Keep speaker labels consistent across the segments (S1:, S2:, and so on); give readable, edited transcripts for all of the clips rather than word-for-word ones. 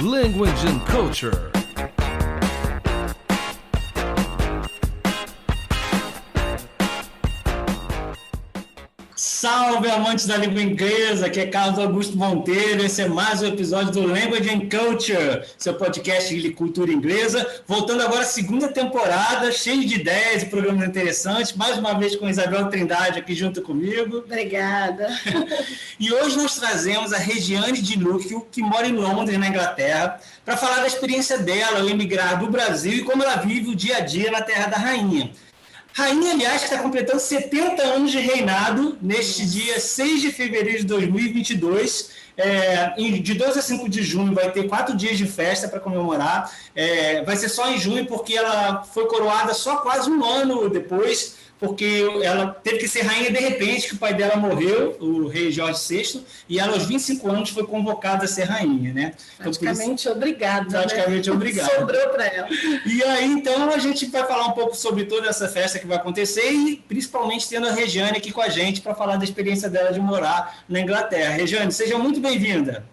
S1: Language and Culture.
S2: Salve, amantes da língua inglesa, aqui é Carlos Augusto Monteiro, esse é mais um episódio do Language and Culture, seu podcast de cultura inglesa, voltando agora à segunda temporada, cheio de ideias e programas interessantes, mais uma vez com Isabel Trindade aqui junto comigo.
S3: Obrigada.
S2: E hoje nós trazemos a Regiane de Luque, que mora em Londres, na Inglaterra, para falar da experiência dela ao emigrar do Brasil e como ela vive o dia a dia na Terra da Rainha. Rainha, aliás, que está completando 70 anos de reinado neste dia 6 de fevereiro de 2022. De 12 a 5 de junho vai ter 4 dias de festa para comemorar. Vai ser só em junho, porque ela foi coroada só quase um ano depois, porque ela teve que ser rainha de repente, que o pai dela morreu, o rei Jorge VI, e ela aos 25 anos foi convocada a ser rainha, né?
S3: Praticamente obrigada.
S2: Praticamente obrigada.
S3: Sobrou para ela.
S2: E aí, então, a gente vai falar um pouco sobre toda essa festa que vai acontecer e, principalmente, tendo a Regiane aqui com a gente para falar da experiência dela de morar na Inglaterra. Regiane, seja muito bem-vinda.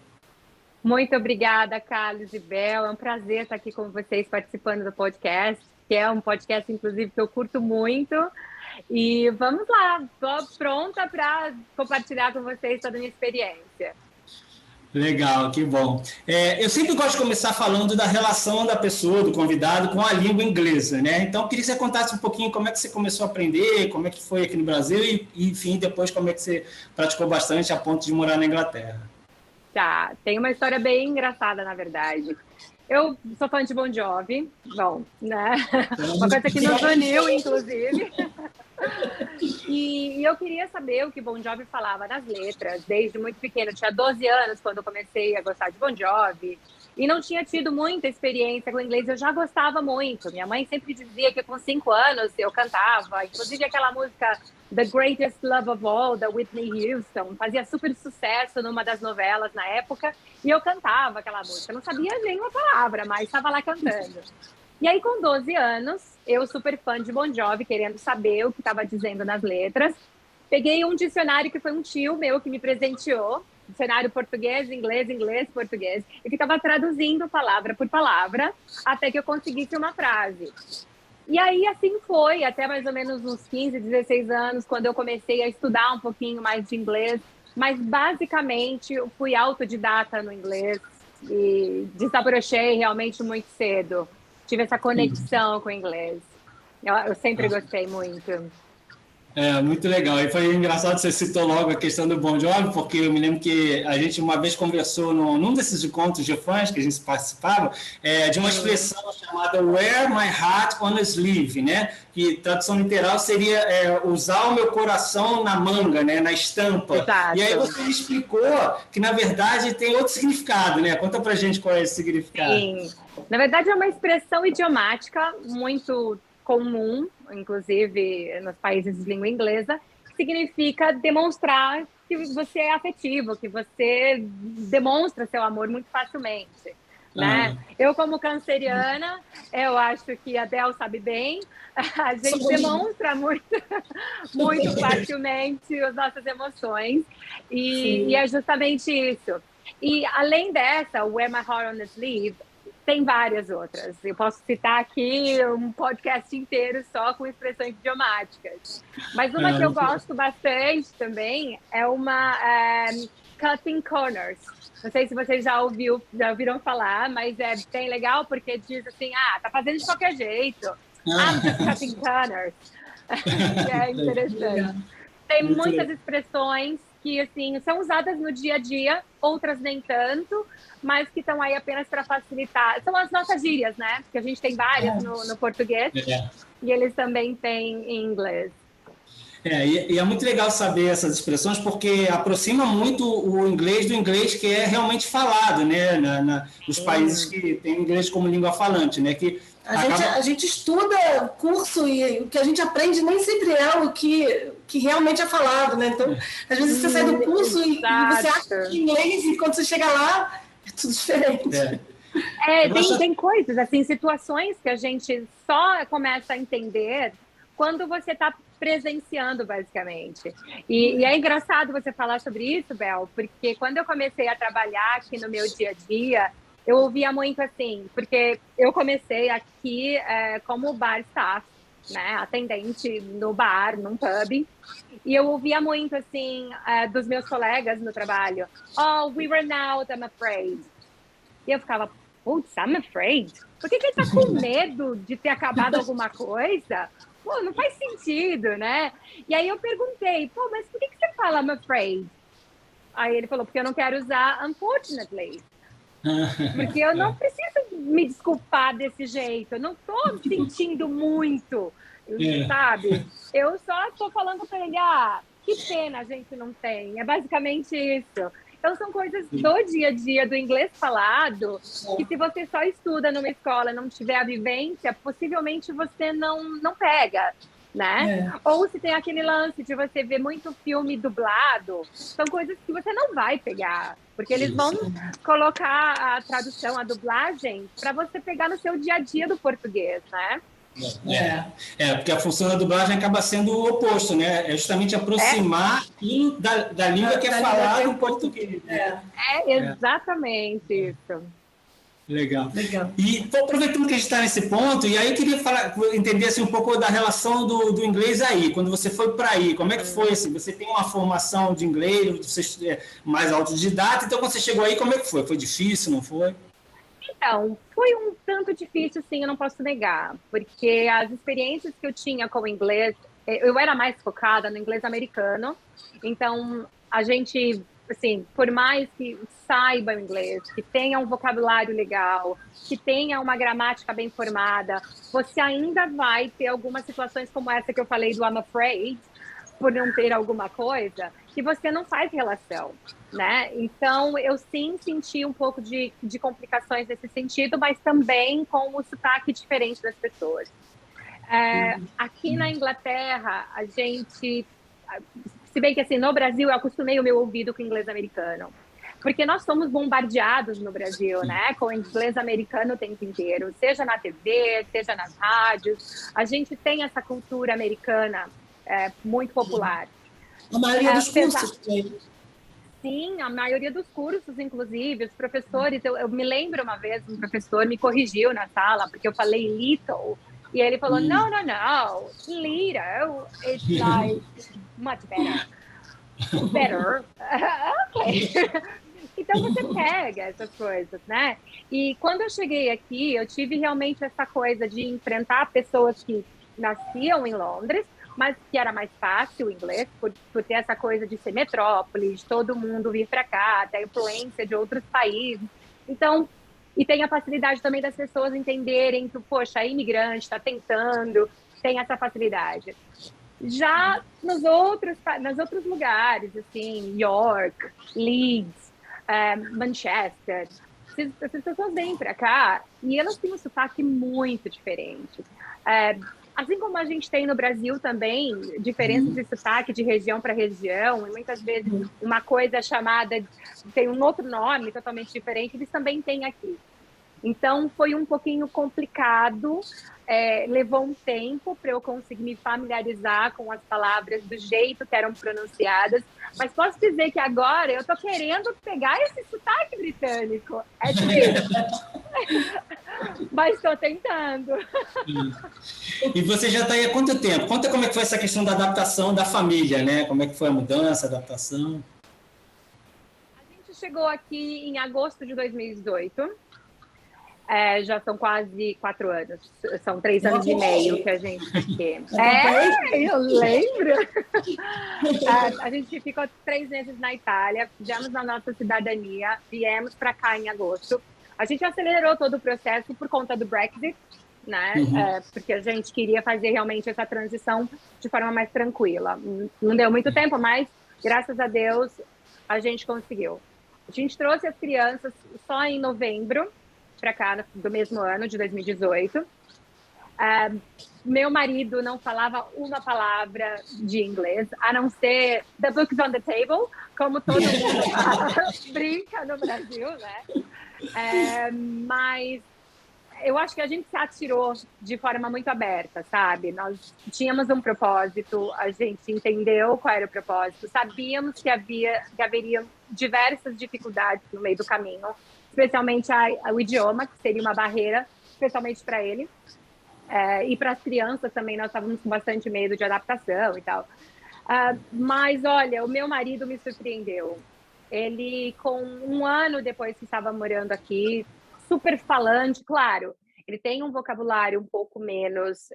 S4: Muito obrigada, Carlos e Bel. É um prazer estar aqui com vocês participando do podcast, que é um podcast, inclusive, que eu curto muito. E vamos lá, estou pronta para compartilhar com vocês toda a minha experiência.
S2: Legal, que bom. Eu sempre gosto de começar falando da relação da pessoa, do convidado, com a língua inglesa, né? Então, eu queria que você contasse um pouquinho como é que você começou a aprender, como é que foi aqui no Brasil e, enfim, depois como é que você praticou bastante a ponto de morar na Inglaterra.
S4: Tá, tem uma história bem engraçada, na verdade. Eu sou fã de Bon Jovi, bom, né? Uma coisa que nos uniu, inclusive. E eu queria saber o que Bon Jovi falava nas letras, desde muito pequena. Eu tinha 12 anos quando eu comecei a gostar de Bon Jovi. E não tinha tido muita experiência com inglês, eu já gostava muito. Minha mãe sempre dizia que com 5 anos eu cantava. Inclusive aquela música The Greatest Love of All, da Whitney Houston, fazia super sucesso numa das novelas na época. E eu cantava aquela música, não sabia nenhuma palavra, mas estava lá cantando. E aí, com 12 anos, eu super fã de Bon Jovi, querendo saber o que estava dizendo nas letras, peguei um dicionário que foi um tio meu que me presenteou, dicionário português, inglês, inglês, português, e ficava traduzindo palavra por palavra até que eu conseguisse uma frase. E aí, assim foi, até mais ou menos uns 15, 16 anos, quando eu comecei a estudar um pouquinho mais de inglês, mas basicamente eu fui autodidata no inglês e desabrochei realmente muito cedo. Tive essa conexão com o inglês. Eu sempre gostei muito.
S2: Muito legal. E foi engraçado que você citou logo a questão do Bon Jovi, porque eu me lembro que a gente uma vez conversou num desses encontros de fãs que a gente participava, de uma expressão chamada Wear my heart on a sleeve, né? Que tradução literal seria usar o meu coração na manga, né? Na estampa.
S4: Exato.
S2: E aí você explicou que, na verdade, tem outro significado, né? Conta pra gente qual é esse significado.
S4: Sim. Na verdade, é uma expressão idiomática muito comum, inclusive nos países de língua inglesa, que significa demonstrar que você é afetivo, que você demonstra seu amor muito facilmente. Né? Eu, como canceriana, eu acho que a Bel sabe bem, a gente demonstra muito, muito facilmente as nossas emoções, e é justamente isso. E além dessa, o Wear My Heart on the Sleeve, tem várias outras. Eu posso citar aqui um podcast inteiro só com expressões idiomáticas. Mas uma que eu gosto bastante também é uma cutting corners. Não sei se vocês já ouviram falar, mas é bem legal porque diz assim, tá fazendo de qualquer jeito. I'm just cutting corners. É interessante. Tem muitas expressões que assim, são usadas no dia a dia, outras nem tanto, mas que estão aí apenas para facilitar. São as nossas gírias, né? Porque a gente tem várias no português e eles também têm em inglês.
S2: E é muito legal saber essas expressões porque aproxima muito o inglês do inglês que é realmente falado, né? Nos países que têm inglês como língua falante, né? Que
S3: a gente estuda curso e o que a gente aprende nem sempre é o que realmente é falado, né? Então, às vezes você sai do curso e você acha que é inglês e quando você chega lá é tudo diferente.
S4: Tem coisas, assim, situações que a gente só começa a entender quando você está presenciando, basicamente. E é engraçado você falar sobre isso, Bel, porque quando eu comecei a trabalhar aqui no meu dia a dia, eu ouvia muito assim, porque eu comecei aqui como bar staff, né, atendente no bar, num pub, e eu ouvia muito assim dos meus colegas no trabalho, oh, we ran out, I'm afraid. E eu ficava, putz, I'm afraid? Por que ele tá com medo de ter acabado alguma coisa? Pô, não faz sentido, né? E aí eu perguntei, pô, mas por que você fala I'm afraid? Aí ele falou, porque eu não quero usar unfortunately. Porque eu não preciso me desculpar desse jeito, eu não tô sentindo muito, sabe? Eu só estou falando para ele, que pena a gente não tem. É basicamente isso. Então, são coisas do dia a dia, do inglês falado, que se você só estuda numa escola, não tiver a vivência, possivelmente você não pega, né? Ou se tem aquele lance de você ver muito filme dublado, são coisas que você não vai pegar, porque eles vão colocar a tradução, a dublagem, para você pegar no seu dia a dia do português, né?
S2: Porque a função da dublagem acaba sendo o oposto, né? É justamente aproximar da língua que é falada em português.
S4: Exatamente isso.
S2: Legal. E aproveitando que a gente está nesse ponto, e aí eu queria entender assim, um pouco da relação do inglês aí, quando você foi para aí, como é que foi? Assim, você tem uma formação de inglês, você é mais autodidata, então quando você chegou aí, como é que foi? Foi difícil, não foi?
S4: Então, foi um tanto difícil, sim, eu não posso negar, porque as experiências que eu tinha com o inglês, eu era mais focada no inglês americano, então a gente, assim, por mais que saiba o inglês, que tenha um vocabulário legal, que tenha uma gramática bem formada, você ainda vai ter algumas situações como essa que eu falei do I'm afraid, por não ter alguma coisa, que você não faz relação, né? Então, eu sim senti um pouco de complicações nesse sentido, mas também com o sotaque diferente das pessoas. Aqui na Inglaterra, a gente... Se bem que, assim, no Brasil, eu acostumei o meu ouvido com o inglês americano. Porque nós somos bombardeados no Brasil, né? Com o inglês americano o tempo inteiro. Seja na TV, seja nas rádios. A gente tem essa cultura americana muito popular.
S3: A maioria dos cursos tem.
S4: Sim, a maioria dos cursos, inclusive, os professores... Eu me lembro uma vez, um professor me corrigiu na sala, porque eu falei little. E ele falou, no, little, it's like much better. Better. Ok. Então, você pega essas coisas, né? E quando eu cheguei aqui, eu tive realmente essa coisa de enfrentar pessoas que nasciam em Londres, mas que era mais fácil o inglês, por ter essa coisa de ser metrópole, de todo mundo vir para cá, ter a influência de outros países. Então, e tem a facilidade também das pessoas entenderem que, poxa, é imigrante, está tentando, tem essa facilidade. Já nos outros lugares, assim, York, Leeds, Manchester, as pessoas vêm para cá e elas têm um sotaque muito diferente. Assim como a gente tem no Brasil também, diferenças de sotaque de região para região, e muitas vezes uma coisa chamada, tem um outro nome totalmente diferente, eles também têm aqui. Então, foi um pouquinho complicado, levou um tempo para eu conseguir me familiarizar com as palavras do jeito que eram pronunciadas, mas posso dizer que agora eu estou querendo pegar esse sotaque britânico. É difícil. Mas estou tentando.
S2: E você já está aí há quanto tempo? Conta como é que foi essa questão da adaptação da família, né? Como é que foi a mudança, a adaptação?
S4: A gente chegou aqui em agosto de 2018. Já são quase 4 anos. São 3 anos e meio que a gente aqui. Eu lembro. A gente ficou 3 meses na Itália, fizemos a nossa cidadania, viemos para cá em agosto. A gente acelerou todo o processo por conta do Brexit, né? Porque a gente queria fazer realmente essa transição de forma mais tranquila. Não deu muito tempo, mas graças a Deus a gente conseguiu. A gente trouxe as crianças só em novembro para cá, do mesmo ano, de 2018. Meu marido não falava uma palavra de inglês, a não ser the book's on the table, como todo mundo brinca no Brasil, né? Mas eu acho que a gente se atirou de forma muito aberta, sabe? Nós tínhamos um propósito, a gente entendeu qual era o propósito, sabíamos que haveria diversas dificuldades no meio do caminho, especialmente o idioma, que seria uma barreira, especialmente para ele. E para as crianças também, nós estávamos com bastante medo de adaptação e tal. Mas, olha, o meu marido me surpreendeu. Ele, com 1 ano depois que estava morando aqui, super falante, claro, ele tem um vocabulário um pouco menos,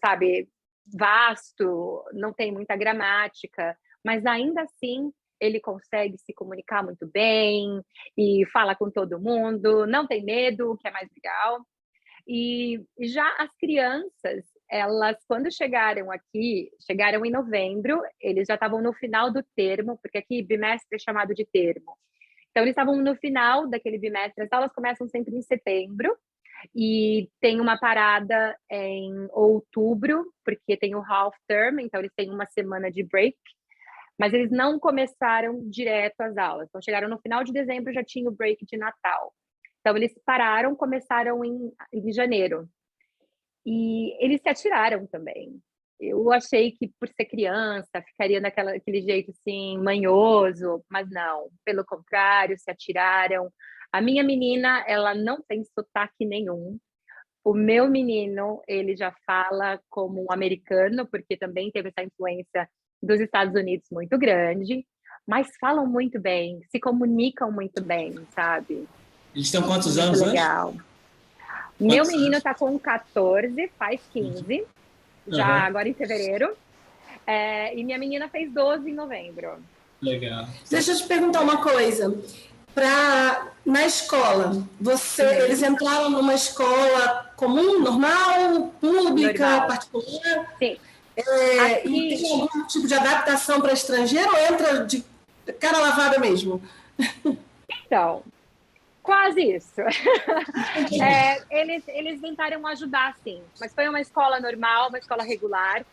S4: sabe, vasto, não tem muita gramática, mas ainda assim ele consegue se comunicar muito bem e fala com todo mundo, não tem medo, o que é mais legal. E já as crianças, elas, quando chegaram aqui, chegaram em novembro, eles já estavam no final do termo, porque aqui bimestre é chamado de termo. Então, eles estavam no final daquele bimestre, as aulas começam sempre em setembro, e tem uma parada em outubro, porque tem o half term, então eles têm uma semana de break, mas eles não começaram direto as aulas. Então, chegaram no final de dezembro, já tinha o break de Natal. Então, eles pararam, começaram em janeiro. E eles se atiraram também. Eu achei que, por ser criança, ficaria daquele jeito, assim, manhoso, mas não. Pelo contrário, se atiraram. A minha menina, ela não tem sotaque nenhum. O meu menino, ele já fala como um americano, porque também teve essa influência dos Estados Unidos muito grande, mas falam muito bem, se comunicam muito bem, sabe?
S2: Eles têm quantos
S4: Muito
S2: anos
S4: legal.
S2: hoje?
S4: Meu menino está com 14, faz 15, já agora em fevereiro. E minha menina fez 12 em novembro.
S2: Legal.
S3: Deixa eu te perguntar uma coisa. Na escola, eles entraram numa escola comum, normal, pública,
S4: Normal.
S3: particular?
S4: Sim.
S3: E tem algum tipo de adaptação para estrangeiro ou entra de cara lavada mesmo?
S4: Então, quase isso. Eles tentaram ajudar, sim, mas foi uma escola normal, uma escola regular.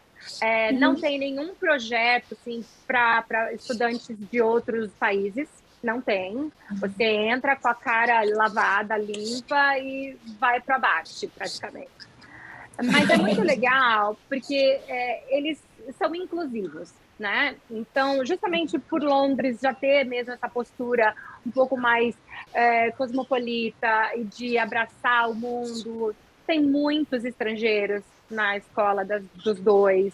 S4: Não tem nenhum projeto assim, para estudantes de outros países, não tem. Você entra com a cara lavada, limpa e vai para baixo, praticamente. Mas é muito legal, porque eles são inclusivos, né? Então, justamente por Londres já ter mesmo essa postura um pouco mais cosmopolita e de abraçar o mundo, tem muitos estrangeiros na escola dos dois.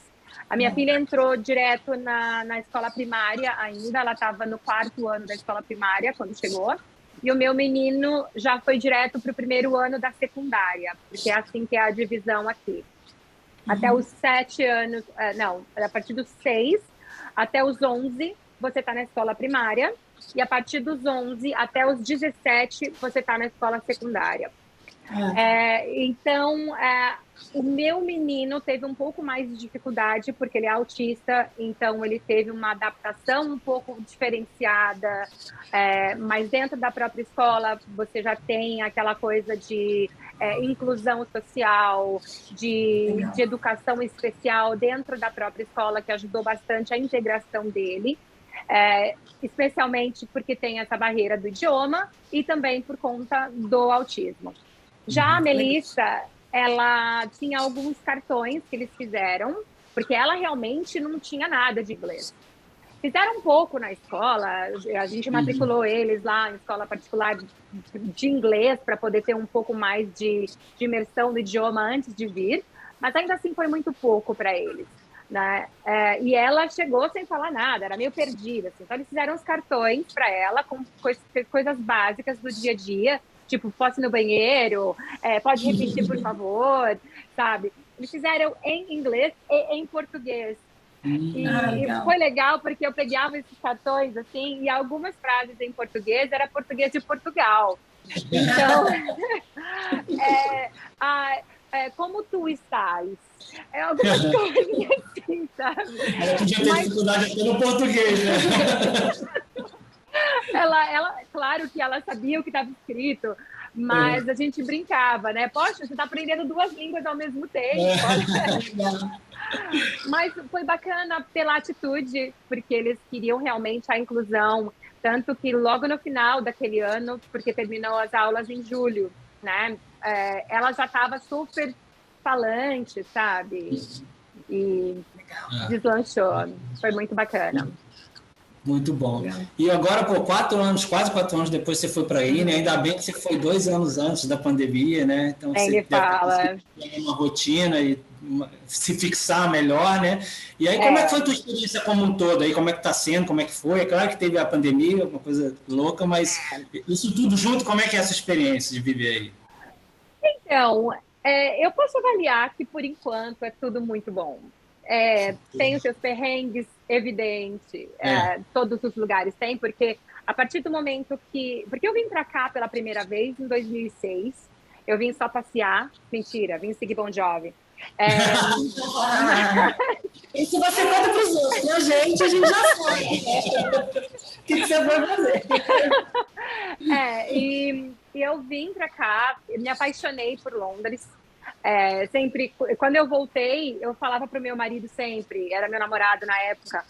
S4: A minha filha entrou direto na escola primária ainda, ela estava no 4º ano da escola primária quando chegou. E o meu menino já foi direto para o 1º ano da secundária, porque é assim que é a divisão aqui. Até os 7 anos, a partir dos 6 até os 11, você está na escola primária, e a partir dos 11 até os 17, você está na escola secundária. Então, o meu menino teve um pouco mais de dificuldade, porque ele é autista, então ele teve uma adaptação um pouco diferenciada, mas dentro da própria escola você já tem aquela coisa de inclusão social, de educação especial dentro da própria escola, que ajudou bastante a integração dele. Especialmente porque tem essa barreira do idioma e também por conta do autismo. Já a Melissa, ela tinha alguns cartões que eles fizeram, porque ela realmente não tinha nada de inglês. Fizeram um pouco na escola, a gente matriculou eles lá em escola particular de inglês para poder ter um pouco mais de imersão do idioma antes de vir, mas ainda assim foi muito pouco para eles. Né? E ela chegou sem falar nada, era meio perdida. Assim. Então, eles fizeram os cartões para ela com coisas básicas do dia a dia, tipo, posso ir no banheiro, pode repetir, por favor, sabe? Eles fizeram em inglês e em português. E foi legal porque eu pegava esses cartões, assim, e algumas frases em português era português de Portugal. Então, como tu estás? Algumas coisas assim, sabe?
S2: Ela podia ter dificuldade até no português, né?
S4: Ela, claro que ela sabia o que estava escrito, mas a gente brincava, né? Poxa, você está aprendendo 2 línguas ao mesmo tempo. Mas foi bacana pela atitude, porque eles queriam realmente a inclusão, tanto que logo no final daquele ano, porque terminou as aulas em julho, né? Ela já estava super falante, sabe? E deslanchou. Foi muito bacana.
S2: Muito bom. E agora, pô, 4 anos, quase 4 anos depois você foi para aí, né? Ainda bem que você foi 2 anos antes da pandemia, né? Então você
S4: Ele
S2: deve
S4: fala.
S2: ter uma rotina e se fixar melhor, né? E aí, como é que foi a tua experiência como um todo aí? Como é que tá sendo? Como é que foi? É claro que teve a pandemia, uma coisa louca, mas isso tudo junto, como é que é essa experiência de viver aí?
S4: Então, eu posso avaliar que, por enquanto, é tudo muito bom. Tem os seus perrengues, evidente,
S2: É.
S4: todos os lugares têm, porque a partir do momento que... Porque eu vim para cá pela primeira vez em 2006, eu vim só passear, mentira, vim seguir Bon Jovi.
S3: Isso você conta para os outros, né, gente? A gente já sabe. O que você vai fazer?
S4: E eu vim para cá, me apaixonei por Londres. Sempre, quando eu voltei, eu falava para o meu marido sempre, era meu namorado na época,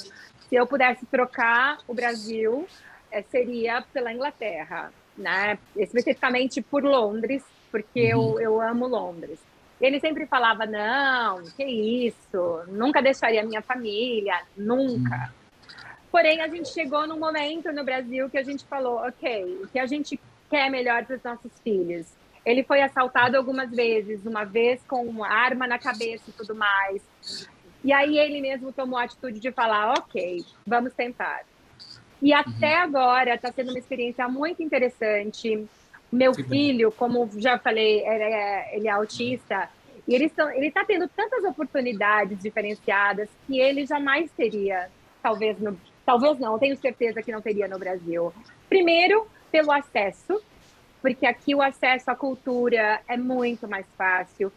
S4: se eu pudesse trocar o Brasil, seria pela Inglaterra, né? Especificamente por Londres, porque eu amo Londres. Ele sempre falava, não, que isso, nunca deixaria a minha família, nunca. Porém, a gente chegou num momento no Brasil que a gente falou, ok, o que a gente quer melhor para os nossos filhos? Ele foi assaltado algumas vezes, uma vez com uma arma na cabeça e tudo mais. E aí ele mesmo tomou a atitude de falar, ok, vamos tentar. E até agora está sendo uma experiência muito interessante. Meu filho, como já falei, ele é autista, e ele está tendo tantas oportunidades diferenciadas que ele jamais teria, talvez não, tenho certeza que não teria no Brasil. Primeiro, pelo acesso, porque aqui o acesso à cultura é muito mais fácil.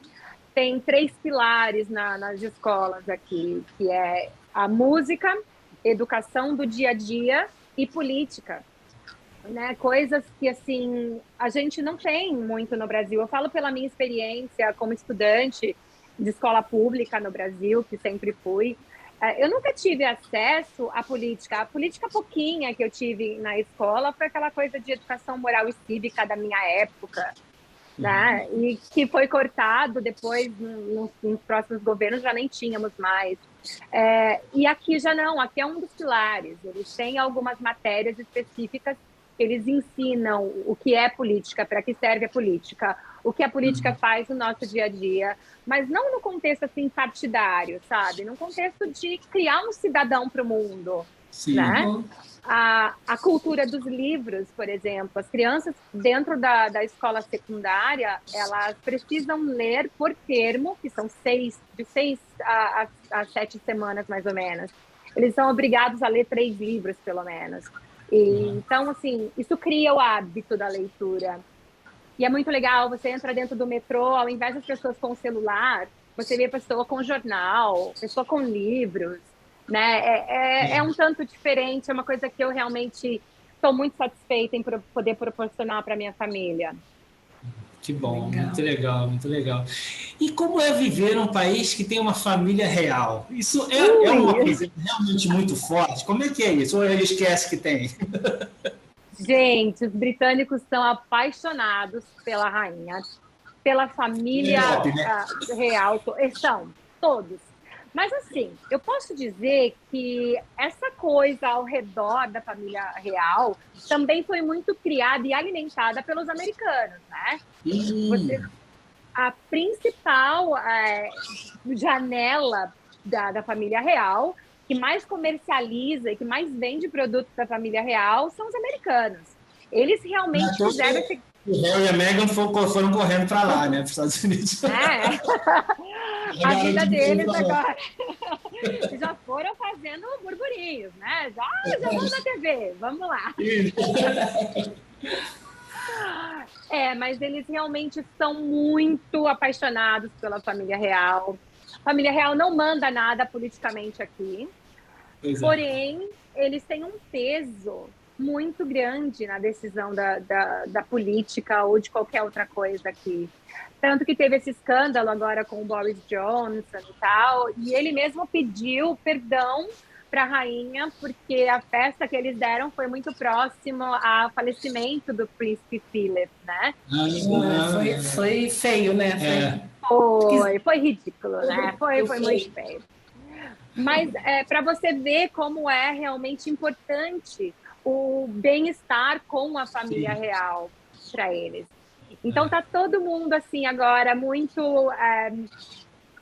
S4: Tem 3 pilares nas escolas aqui, que é a música, educação do dia a dia e política. Né? Coisas que, assim, a gente não tem muito no Brasil. Eu falo pela minha experiência como estudante de escola pública no Brasil, que sempre fui. Eu nunca tive acesso à política. A política pouquinha que eu tive na escola foi aquela coisa de educação moral e cívica da minha época, né? E que foi cortado depois, nos próximos governos, já nem tínhamos mais. E aqui já não, aqui é um dos pilares. Eles têm algumas matérias específicas que eles ensinam o que é política, para que serve a política, o que a política faz no nosso dia a dia, mas não no contexto assim partidário, sabe? No contexto de criar um cidadão para o mundo, né? A cultura dos livros, por exemplo, as crianças dentro da escola secundária, elas precisam ler por termo, que são de 6 a 7 semanas, mais ou menos. Eles são obrigados a ler 3 livros, pelo menos. Então, assim, isso cria o hábito da leitura. E é muito legal, você entra dentro do metrô, ao invés das pessoas com o celular, você vê a pessoa com jornal, pessoa com livros, né? É um tanto diferente, é uma coisa que eu realmente estou muito satisfeita em poder proporcionar para minha família.
S2: Que bom, legal. Muito legal, muito legal. E como é viver num país que tem uma família real? Isso é uma coisa realmente muito forte? Como é que é isso? Ou ele esquece que tem?
S4: Gente, os britânicos são apaixonados pela rainha, pela família real. São, todos. Mas, assim, eu posso dizer que essa coisa ao redor da família real também foi muito criada e alimentada pelos americanos, né? A principal janela da família real, que mais comercializa e que mais vende produtos da família real, são os americanos. Eles realmente fizeram esse...
S2: O Harry e a Meghan foram correndo para lá, né? Para os Estados Unidos.
S4: A vida deles agora. Já foram fazendo burburinhos, né? Já vão na TV, vamos lá. Mas eles realmente são muito apaixonados pela família real. A família real não manda nada politicamente aqui. Porém, eles têm um peso muito grande na decisão da política ou de qualquer outra coisa aqui. Tanto que teve esse escândalo agora com o Boris Johnson e tal, e ele mesmo pediu perdão para a rainha, porque a festa que eles deram foi muito próximo ao falecimento do príncipe Philip, né?
S3: Foi feio, né?
S4: Foi ridículo, né? Foi muito feio. Mas para você ver como é realmente importante o bem-estar com a família real para eles. Então tá todo mundo assim agora muito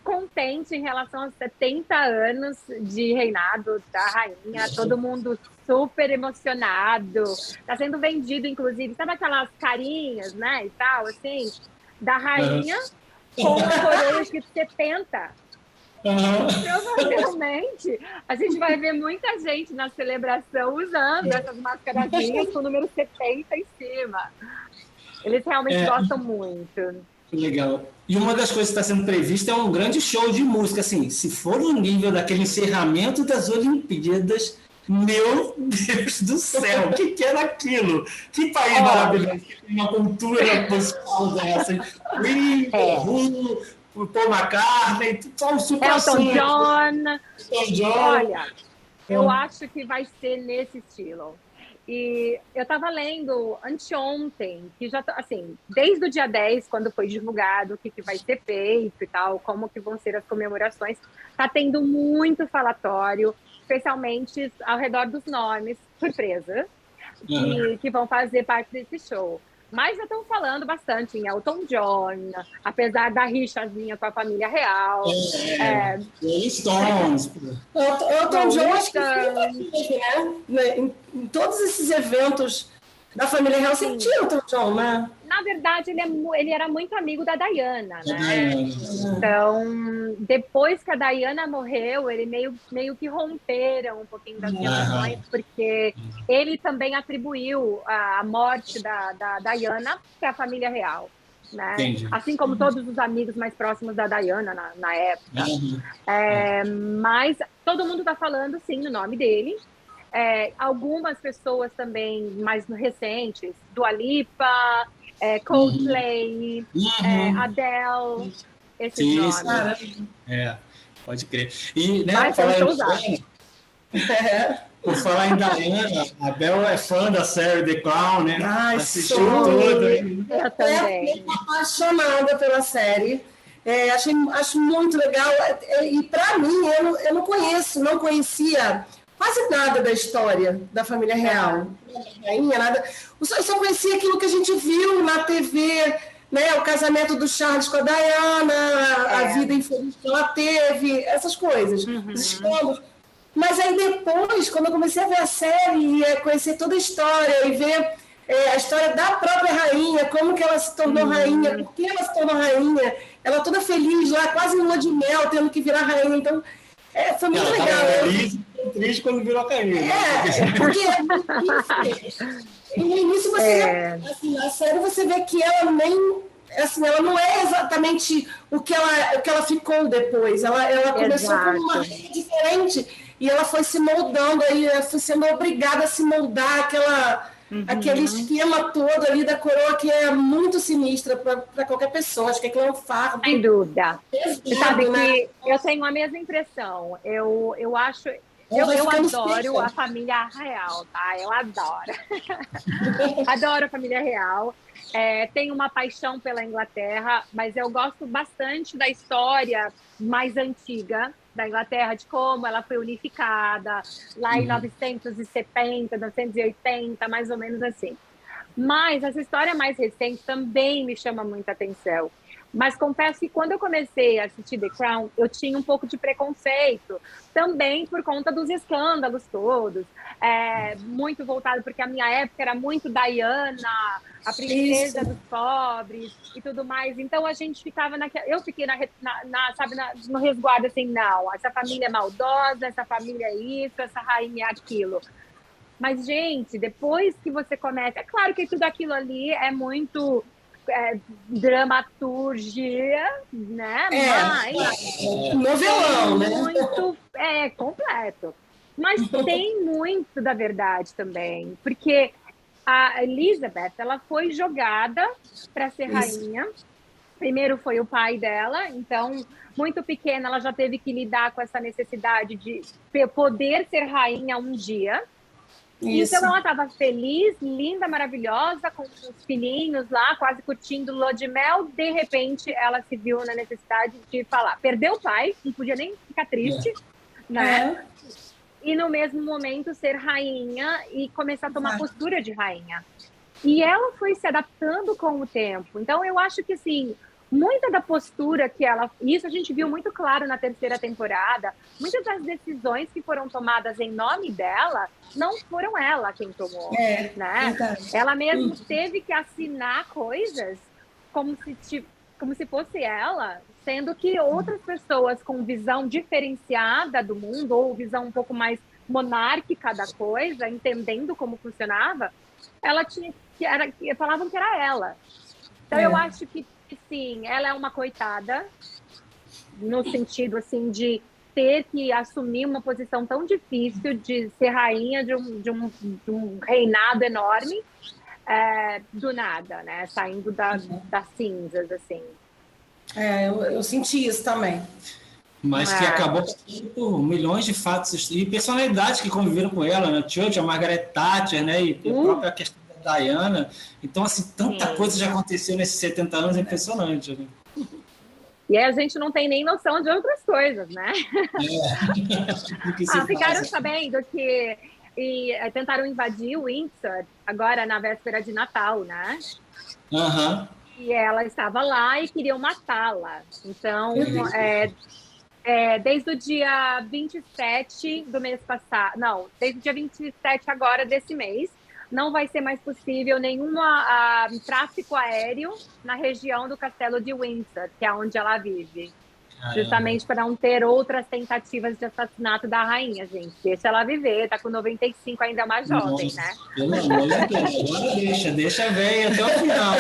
S4: contente em relação aos 70 anos de reinado da rainha, todo mundo super emocionado, tá sendo vendido, inclusive, sabe aquelas carinhas, né, e tal, assim, da rainha com a coroa de 70. Provavelmente a gente vai ver muita gente na celebração usando essas mascarazinhas com o número 70 em cima. Eles realmente gostam muito.
S2: Legal. E uma das coisas que está sendo prevista é um grande show de música, assim, se for no nível daquele encerramento das Olimpíadas, meu Deus do céu, o que era aquilo? Que país maravilhoso, que tem uma cultura musical dessa. O Paul McCartney, só um super
S4: Elton John. Olha, eu
S2: É.
S4: acho que vai ser nesse estilo. E eu estava lendo anteontem, que já, assim, desde o dia 10, quando foi divulgado o que vai ser feito e tal, como que vão ser as comemorações, está tendo muito falatório, especialmente ao redor dos nomes, surpresa, que vão fazer parte desse show. Mas já estão falando bastante em Elton John, apesar da rixazinha com a família real.
S2: Stones.
S3: Elton John, acho que sempre né? Em todos esses eventos da família real, sempre tinha Elton John, né?
S4: Na verdade, ele era muito amigo da Diana, né? Então, depois que a Diana morreu, ele meio que romperam um pouquinho das relações, porque ele também atribuiu a morte da Diana para a família real. Né? Assim como todos os amigos mais próximos da Diana na época. Mas todo mundo está falando, sim, no nome dele. Algumas pessoas também mais recentes, Dua Lipa, Coldplay, Adele, esses nomes.
S2: Pode crer. E, né,
S4: vai ser um showzão.
S2: Por falar em Diana, a Bel é fã da série The Crown, né? Assistiu tudo.
S4: Eu também.
S3: Apaixonada pela série. Acho muito legal. E para mim, eu não conhecia quase nada da história da família real. Rainha, nada. Eu só conhecia aquilo que a gente viu na TV, né? O casamento do Charles com a Diana, a vida infeliz que ela teve, essas coisas, os escândalos. Mas aí depois, quando eu comecei a ver a série e conhecer toda a história e ver a história da própria rainha, como que ela se tornou rainha, por que ela se tornou rainha, ela toda feliz lá, quase em lua de mel, tendo que virar rainha. Então, foi muito legal.
S2: Feliz, triste quando virou rainha.
S3: Porque no início você assim, na série você vê que ela nem... Assim, ela não é exatamente o que ela ficou depois. Ela começou com uma vida diferente e ela foi se moldando, aí foi sendo obrigada a se moldar aquele esquema todo ali da coroa que é muito sinistra para qualquer pessoa. Acho que aquilo é um fardo.
S4: Sem dúvida.
S3: Pesado,
S4: Sabe
S3: né?
S4: que eu tenho a mesma impressão. Eu acho... Eu adoro a família real, tá? Eu adoro. Adoro a família real. Tenho uma paixão pela Inglaterra, mas eu gosto bastante da história mais antiga da Inglaterra, de como ela foi unificada lá em 970, 980, mais ou menos assim. Mas essa história mais recente também me chama muita atenção. Mas confesso que quando eu comecei a assistir The Crown, eu tinha um pouco de preconceito, também por conta dos escândalos todos, muito voltado, porque a minha época era muito Diana, a princesa dos pobres e tudo mais. Então a gente ficava eu fiquei no resguardo assim, não, essa família é maldosa, essa família é isso, essa rainha é aquilo. Mas, gente, depois que você começa, é claro que tudo aquilo ali é muito... dramaturgia, né? Mas
S3: novelão, né?
S4: Muito completo. Mas tem muito da verdade também, porque a Elizabeth, ela foi jogada para ser rainha. Primeiro foi o pai dela, então muito pequena ela já teve que lidar com essa necessidade de poder ser rainha um dia.
S3: Isso.
S4: Então ela estava feliz, linda, maravilhosa, com os filhinhos lá, quase curtindo lua de mel. De repente, ela se viu na necessidade de falar. Perdeu o pai, não podia nem ficar triste, né? E no mesmo momento ser rainha e começar a tomar postura de rainha. E ela foi se adaptando com o tempo. Então, eu acho que, assim, muita da postura que ela... Isso a gente viu muito claro na terceira temporada. Muitas das decisões que foram tomadas em nome dela, não foram ela quem tomou, né? Ela mesmo teve que assinar coisas como se fosse ela, sendo que outras pessoas com visão diferenciada do mundo, ou visão um pouco mais monárquica da coisa, entendendo como funcionava, ela tinha falavam que era ela. Então eu acho que sim, ela é uma coitada, no sentido assim de ter que assumir uma posição tão difícil de ser rainha de um reinado enorme, do nada, né? Saindo das cinzas, assim.
S3: Eu senti isso também.
S2: Mas que acabou por milhões de fatos e personalidades que conviveram com ela, né? Churchill, a Margaret Thatcher, né? E a própria questão da Diana. Então, assim, tanta coisa já aconteceu nesses 70 anos, é impressionante, né?
S4: E a gente não tem nem noção de outras coisas, né? Ficaram sabendo que tentaram invadir o Windsor agora na véspera de Natal, né? E ela estava lá e queriam matá-la. Então, desde o dia 27 do mês passado, não, desde o dia 27 agora desse mês, não vai ser mais possível nenhum tráfego aéreo na região do Castelo de Windsor, que é onde ela vive. Justamente para não ter outras tentativas de assassinato da rainha, gente. Deixa ela viver, tá com 95, ainda é mais jovem, né?
S2: Pelo amor de Deus, agora deixa a véia até o final.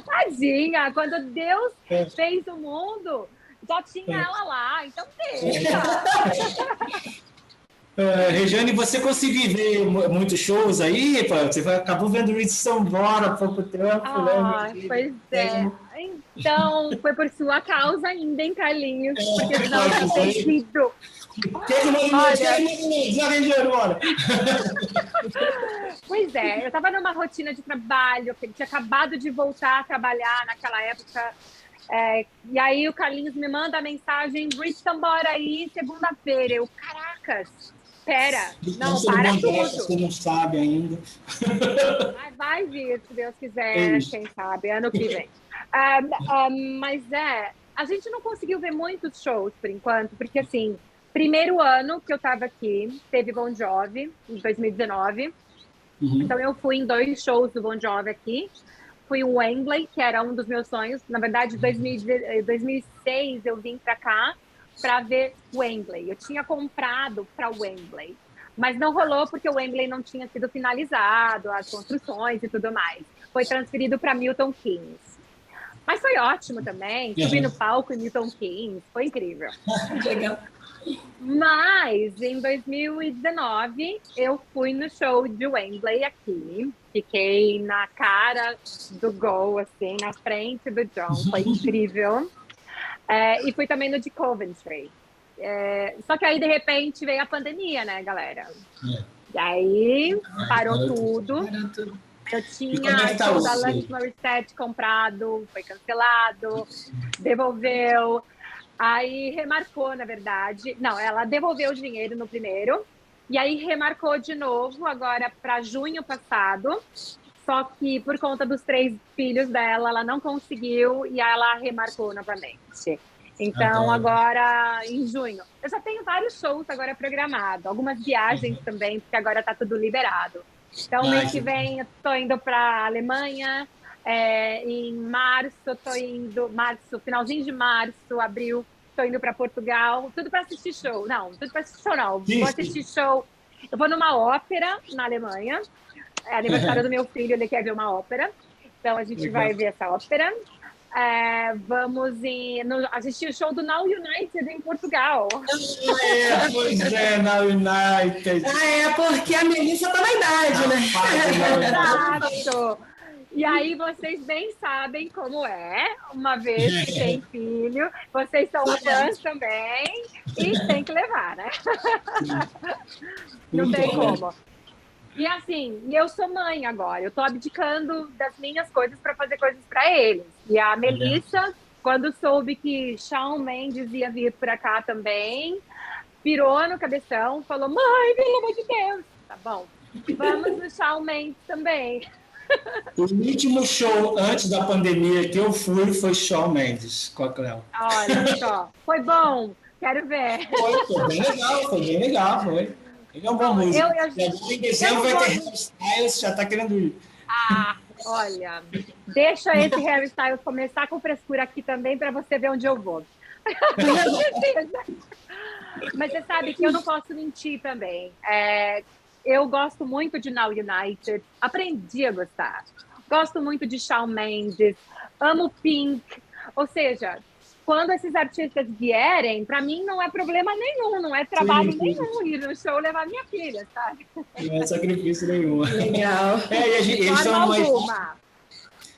S4: Tadinha, quando Deus fez o mundo, já tinha ela lá, então deixa.
S2: Regiane, você conseguiu ver muitos shows aí? Você acabou vendo o Rich Sambora há pouco tempo.
S4: Pois é. Então, foi por sua causa ainda, hein, Carlinhos? Porque senão não tem sido. Pois é, eu estava numa rotina de trabalho, eu tinha acabado de voltar a trabalhar naquela época. E aí o Carlinhos me manda a mensagem: Rich Sambora aí, segunda-feira. Eu, caracas! Espera, não, para tudo.
S2: Você não sabe ainda.
S4: Vai vir, se Deus quiser, quem sabe, ano que vem. Mas a gente não conseguiu ver muitos shows por enquanto, porque assim, primeiro ano que eu estava aqui, teve Bon Jovi, em 2019. Então eu fui em 2 shows do Bon Jovi aqui. Fui o Wembley, que era um dos meus sonhos. Na verdade, em 2006 eu vim para cá para ver Wembley. Eu tinha comprado para Wembley, mas não rolou porque o Wembley não tinha sido finalizado, as construções e tudo mais. Foi transferido para Milton Keynes. Mas foi ótimo também. Subi no palco em Milton Keynes, foi incrível.
S3: Legal.
S4: Mas em 2019 eu fui no show de Wembley aqui. Fiquei na cara do gol, assim, na frente do John. Foi incrível. E fui também no de Coventry. Só que aí, de repente, veio a pandemia, né, galera? E aí, parou tudo. Eu tinha o da Alanis Morissette comprado, foi cancelado, devolveu. Aí, remarcou, na verdade. Não, ela devolveu o dinheiro no primeiro. E aí, remarcou de novo, agora para junho passado. Só que por conta dos 3 filhos dela, ela não conseguiu e ela remarcou novamente. Então, agora em junho. Eu já tenho vários shows agora programados, algumas viagens também, porque agora está tudo liberado. Então, mês que vem, eu estou indo para a Alemanha. Em março, eu estou indo... finalzinho de março, abril, estou indo para Portugal. Tudo para assistir show. Não, tudo para assistir show, não. Vou assistir show. Eu vou numa ópera na Alemanha. É aniversário do meu filho, ele quer ver uma ópera. Então, a gente vai ver essa ópera. Vamos assistir o show do Now United em Portugal.
S2: Pois é, Now United.
S3: Porque a Melissa tá na idade, né?
S4: Exato. E aí, vocês bem sabem como é, uma vez que tem filho. Vocês são fãs também. E tem que levar, né? Não tem como. E assim, eu sou mãe agora, eu tô abdicando das minhas coisas para fazer coisas para eles. E a Melissa, quando soube que Shawn Mendes ia vir para cá também, pirou no cabeção, falou, mãe, pelo amor de Deus. Tá bom, vamos no Shawn Mendes também.
S2: O último show antes da pandemia que eu fui foi Shawn Mendes com a Cleo.
S4: Olha só, foi bom, quero ver.
S2: Foi bem legal, foi. Ele é um bom músico. Em dezembro vai ter Harry Styles, já tá querendo ir.
S4: Olha, deixa esse Harry Styles começar com frescura aqui também para você ver onde eu vou. Mas você sabe que eu não posso mentir também. Eu gosto muito de Now United, aprendi a gostar. Gosto muito de Shawn Mendes, amo Pink. Ou seja, quando esses artistas vierem, para mim não é problema nenhum, não é trabalho nenhum ir no show levar minha filha, sabe?
S2: Não é sacrifício nenhum.
S3: Legal.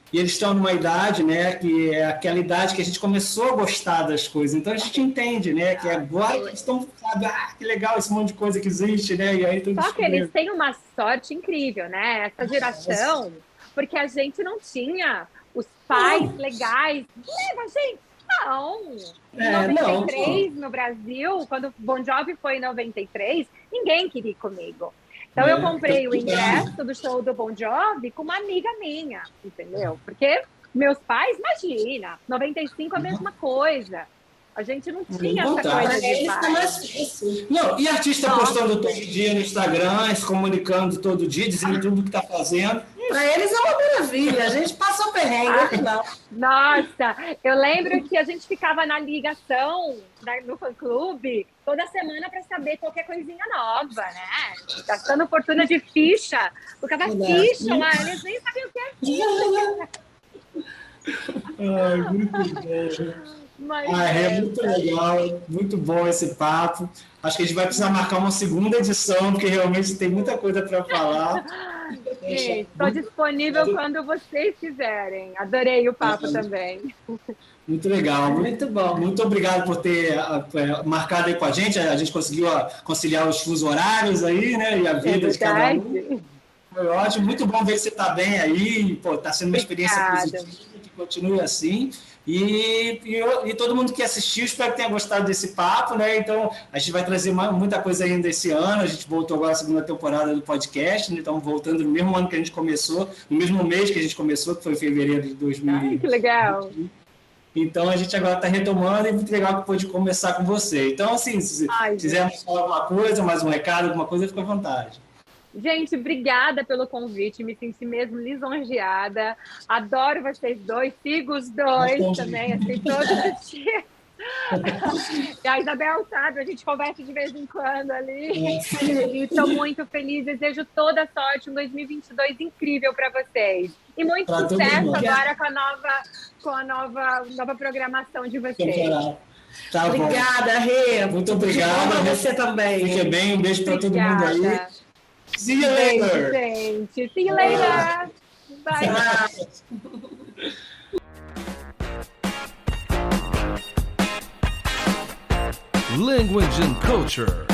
S2: E eles estão numa idade, né, que é aquela idade que a gente começou a gostar das coisas. Então a gente entende, né, que agora eles estão, sabe, que legal esse monte de coisa que existe, né? E aí
S4: só que eles têm uma sorte incrível, né? Essa geração, porque a gente não tinha os pais legais. Leva, gente! Não! Em 93, no Brasil, quando Bon Jovi foi em 93, ninguém queria ir comigo. Então, eu comprei o ingresso do show do Bon Jovi com uma amiga minha, entendeu? Porque meus pais, imagina, 95 a mesma coisa. A gente não tinha essa coisa de pai.
S2: Não, e artista postando todo dia no Instagram, se comunicando todo dia, dizendo tudo que está fazendo.
S3: Para eles é uma maravilha, a gente passou perrengue.
S4: Nossa, eu lembro que a gente ficava na ligação no fã-clube toda semana para saber qualquer coisinha nova, né? Gastando fortuna de ficha, por causa da ficha lá, eles nem sabiam o que é ficha.
S2: Ai, muito bom. É muito legal, muito bom esse papo. Acho que a gente vai precisar marcar uma segunda edição, porque realmente tem muita coisa para falar.
S4: Estou disponível quando vocês quiserem. Adorei o papo também.
S2: Muito legal.
S3: Muito bom.
S2: Muito obrigado por ter marcado aí com a gente. A gente conseguiu conciliar os fusos horários aí, né? E a vida de cada um. Foi ótimo. Muito bom ver que você está bem aí. Está sendo uma experiência positiva, que continue assim. E todo mundo que assistiu, espero que tenha gostado desse papo, né? Então, a gente vai trazer muita coisa ainda esse ano. A gente voltou agora à segunda temporada do podcast, né? Estamos voltando no mesmo ano que a gente começou, no mesmo mês que a gente começou, que foi em fevereiro de 2020.
S4: Ai, que legal!
S2: Então, a gente agora está retomando e muito legal que pôde começar com você. Então, assim, se quiser falar alguma coisa, mais um recado, alguma coisa, fica à vontade.
S4: Gente, obrigada pelo convite, me senti mesmo lisonjeada. Adoro vocês dois, sigo os dois também, assim, todos os dias. E a Isabel sabe, a gente conversa de vez em quando ali. E estou muito feliz, desejo toda a sorte, um 2022 incrível para vocês. E muito sucesso agora com a nova programação de vocês.
S2: Tá
S3: obrigada, Rê.
S2: Muito obrigado.
S3: A você também.
S2: Fique bem, um beijo para todo mundo aí. See you later.
S4: Gente. See you later. Bye.
S1: Language and Culture.